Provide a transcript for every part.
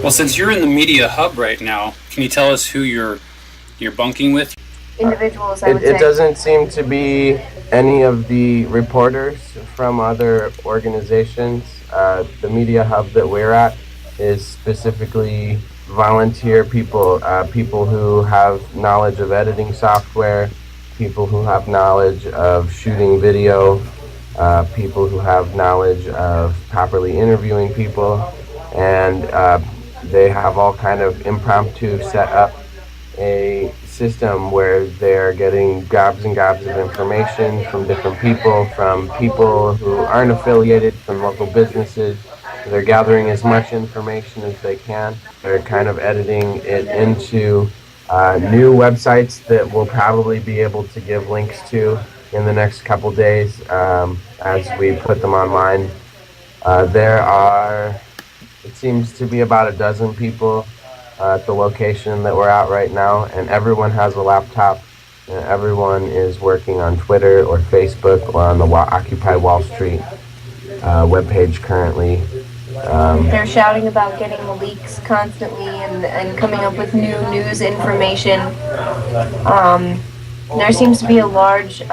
Well, since you're in the media hub right now, can you tell us who you're bunking with? Individuals, I would say. It doesn't seem to be any of the reporters from other organizations. The media hub that we're at is specifically volunteer people, people who have knowledge of editing software, people who have knowledge of shooting video, people who have knowledge of properly interviewing people, and they have all kind of impromptu set up a system where they're getting gobs and gobs of information from different people, from people who aren't affiliated, from local businesses. They're gathering as much information as they can. They're kind of editing it into new websites that we'll probably be able to give links to in the next couple days as we put them online. There are, it seems to be about a dozen people at the location that we're at right now, and everyone has a laptop, and everyone is working on Twitter or Facebook or on the Occupy Wall Street webpage currently. They're shouting about getting leaks constantly and coming up with new news information. There seems to be a large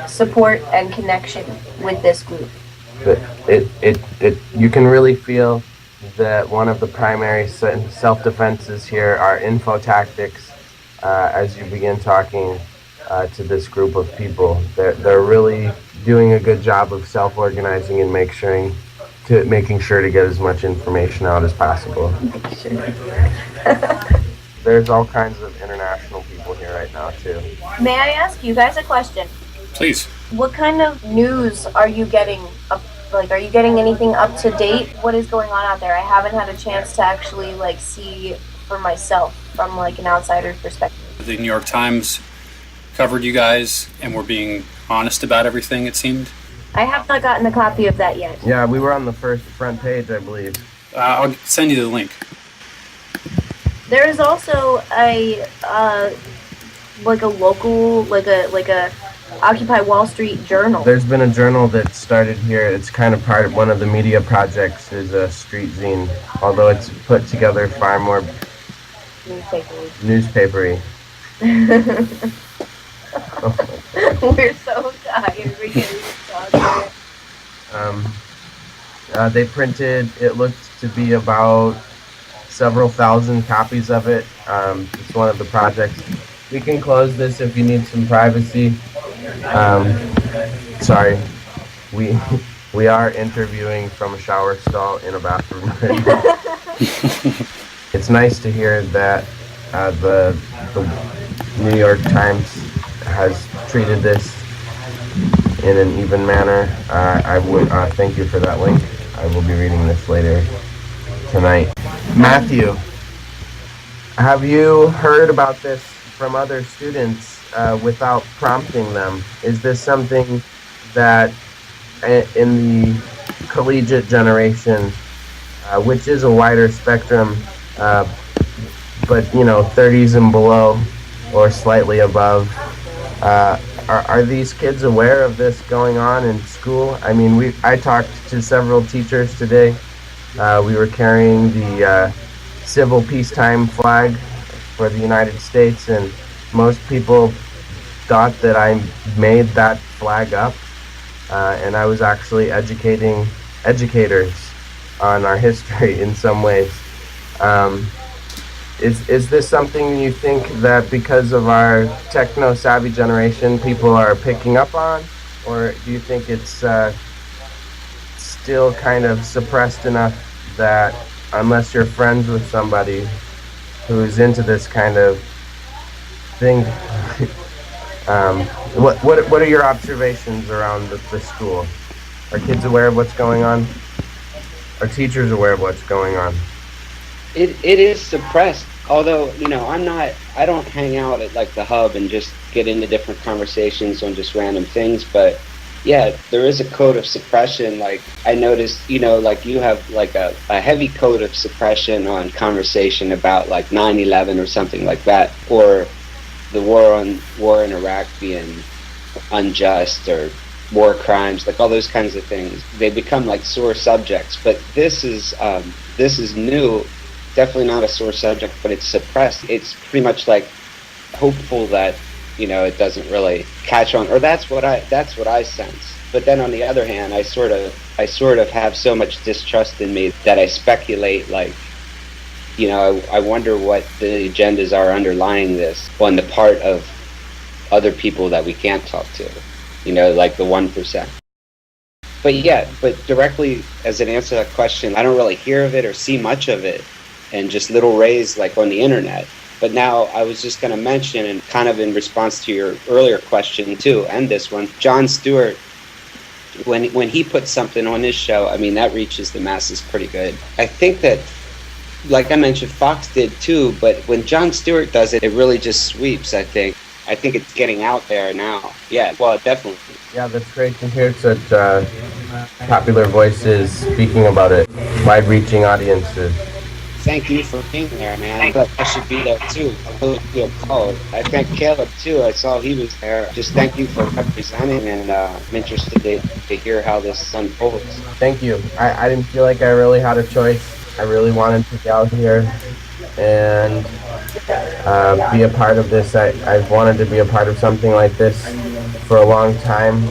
support and connection with this group. You can really feel that one of the primary self-defenses here are info tactics as you begin talking to this group of people. They're really doing a good job of self-organizing and making sure to get as much information out as possible. There's all kinds of international people here right now too. May I ask you guys a question? Please. What kind of news are you getting are you getting anything up to date? What is going on out there? I haven't had a chance to actually see for myself from an outsider's perspective. The New York Times covered you guys and were being honest about everything, it seemed. I have not gotten a copy of that yet. Yeah, we were on the front page, I believe. I'll send you the link. There is also a local Occupy Wall Street journal. There's been a journal that started here. It's kind of part of one of the media projects is a street zine, although it's put together far more newspapery. We're so tired. We can't even talk. They printed, it looked to be about several thousand copies of it. It's one of the projects. We can close this if you need some privacy. Sorry, we are interviewing from a shower stall in a bathroom. It's nice to hear that the New York Times has treated this in an even manner. I would thank you for that link. I will be reading this later tonight. Matthew, have you heard about this from other students without prompting them? Is this something that in the collegiate generation, which is a wider spectrum, but 30s and below or slightly above, are these kids aware of this going on in school? I mean, I talked to several teachers today. We were carrying the civil peacetime flag for the United States, and most people thought that I made that flag up, and I was actually educating educators on our history in some ways. Is this something you think that because of our techno-savvy generation people are picking up on, or do you think it's still kind of suppressed enough that unless you're friends with somebody who's into this kind of thing, what are your observations around the school? Are kids aware of what's going on? Are teachers aware of what's going on? It is suppressed, although I don't hang out at the hub and just get into different conversations on just random things, but yeah, there is a code of suppression. I noticed, you have a heavy code of suppression on conversation about 9/11 or something like that, or the war in Iraq being unjust, or war crimes, all those kinds of things. They become sore subjects. But this is new definitely not a sore subject, but it's suppressed. It's pretty much like hopeful that, you know, it doesn't really catch on, or that's what I sense. But then on the other hand, I sort of have so much distrust in me that I speculate, like, you know, I wonder what the agendas are underlying this on the part of other people that we can't talk to, you know, like the 1%. But yeah, but directly as an answer to that question, I don't really hear of it or see much of it, and just little rays like on the internet. But now I was just going to mention, and kind of in response to your earlier question too, and this one, Jon Stewart, when he puts something on his show, I mean, that reaches the masses pretty good. I think that, like I mentioned, Fox did too, but when Jon Stewart does it, it really just sweeps, I think. I think it's getting out there now. Yeah, well, definitely. Yeah, that's great to hear such popular voices speaking about it, wide-reaching audiences. Thank you for being there, man. I thought I should be there too. I really feel called. I thank Caleb too. I saw he was there. Just thank you for representing, and I'm interested to hear how this unfolds. Thank you. I didn't feel like I really had a choice. I really wanted to get out here and be a part of this. I've wanted to be a part of something like this for a long time,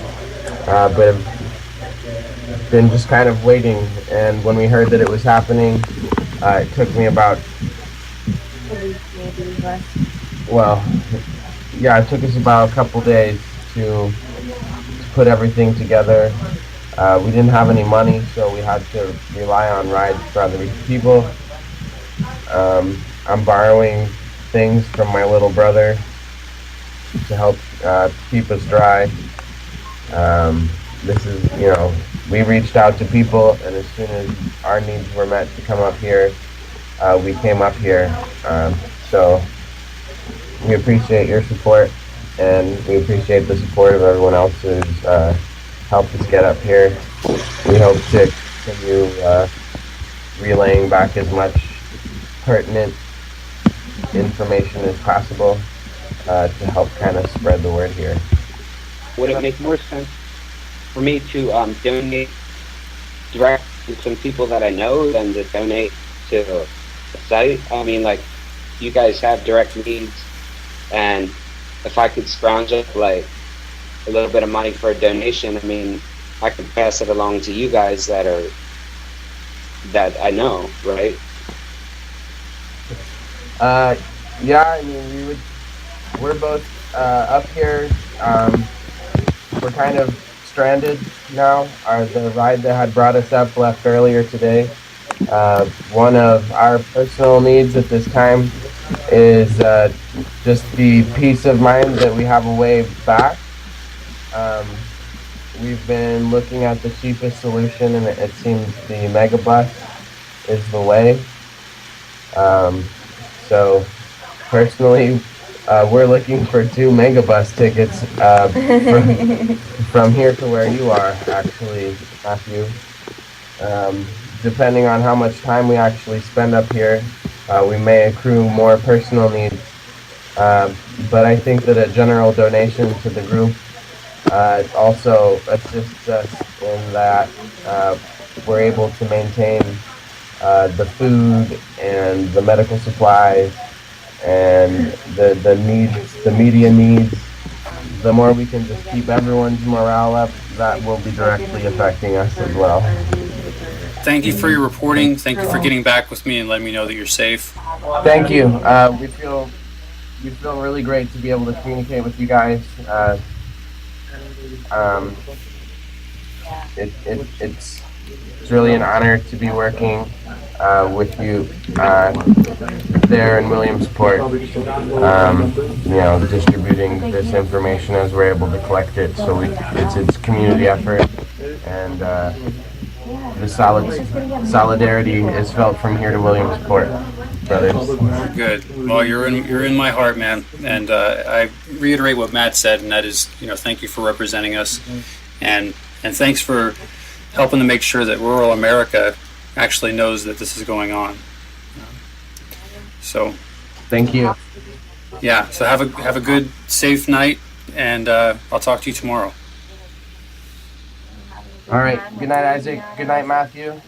but I've been just kind of waiting. And when we heard that it was happening, it took me about, well, yeah, it took us about a couple days to put everything together. We didn't have any money, so we had to rely on rides for other people. I'm borrowing things from my little brother to help keep us dry. This is, you know, we reached out to people, and as soon as our needs were met to come up here, we came up here. So we appreciate your support, and we appreciate the support of everyone else who's helped us get up here. We hope to continue relaying back as much pertinent information as possible to help kind of spread the word here. Would it make more sense for me to donate direct to some people that I know than to donate to the site? I mean, like, you guys have direct needs, and if I could scrounge up like a little bit of money for a donation, I mean, I could pass it along to you guys that I know, right? Yeah, I mean, we're both up here. We're kind of stranded now. The ride that had brought us up left earlier today. One of our personal needs at this time is just the peace of mind that we have a way back. We've been looking at the cheapest solution, and it seems the megabus is the way. So personally, we're looking for 2 megabus tickets from here to where you are, actually, Matthew. Depending on how much time we actually spend up here, we may accrue more personal needs. But I think that a general donation to the group also assists us in that we're able to maintain the food and the medical supplies and the needs, the media needs. The more we can just keep everyone's morale up, that will be directly affecting us as well. Thank you for your reporting. Thank you for getting back with me and letting me know that you're safe. Thank you. We feel really great to be able to communicate with you guys. It's really an honor to be working with you there in Williamsport, distributing this information as we're able to collect it. So it's community effort, and the solidarity is felt from here to Williamsport, brothers. Good. Well, you're in my heart, man. And I reiterate what Matt said, and that is, thank you for representing us, and thanks for helping to make sure that rural America actually knows that this is going on. So, thank you. Yeah. So have a good, safe night, and I'll talk to you tomorrow. All right. Good night, Isaac. Good night, Matthew.